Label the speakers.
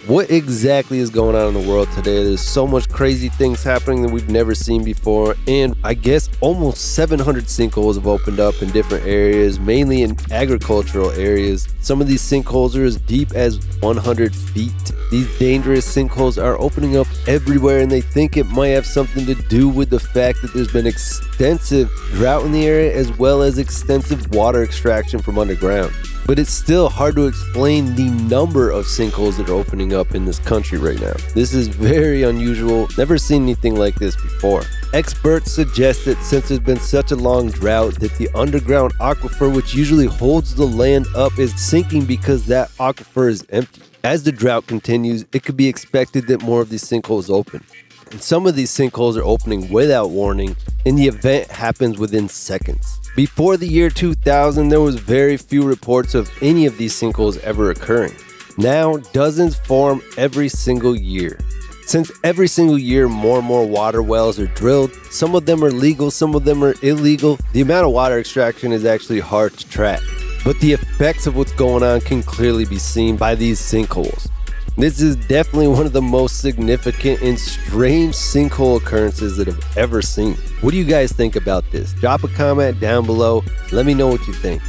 Speaker 1: What exactly is going on in the world today? There's so much crazy things happening that we've never seen before, and I guess almost 700 sinkholes have opened up in different areas, mainly in agricultural areas. Some of these sinkholes are as deep as 100 feet. These dangerous sinkholes are opening up everywhere, and they think it might have something to do with the fact that there's been extensive drought in the area as well as extensive water extraction from underground. But it's still hard to explain the number of sinkholes that are opening up in this country right now. This is very unusual, never seen anything like this before. Experts suggest that since there's been such a long drought that the underground aquifer, which usually holds the land up, is sinking because that aquifer is empty. As the drought continues, it could be expected that more of these sinkholes open. And some of these sinkholes are opening without warning, and the event happens within seconds. Before the year 2000, there was very few reports of any of these sinkholes ever occurring. Now, dozens form every single year. Since every single year more and more water wells are drilled, some of them are legal, some of them are illegal, the amount of water extraction is actually hard to track. But the effects of what's going on can clearly be seen by these sinkholes. This is definitely one of the most significant and strange sinkhole occurrences that I've ever seen. What do you guys think about this? Drop a comment down below. Let me know what you think.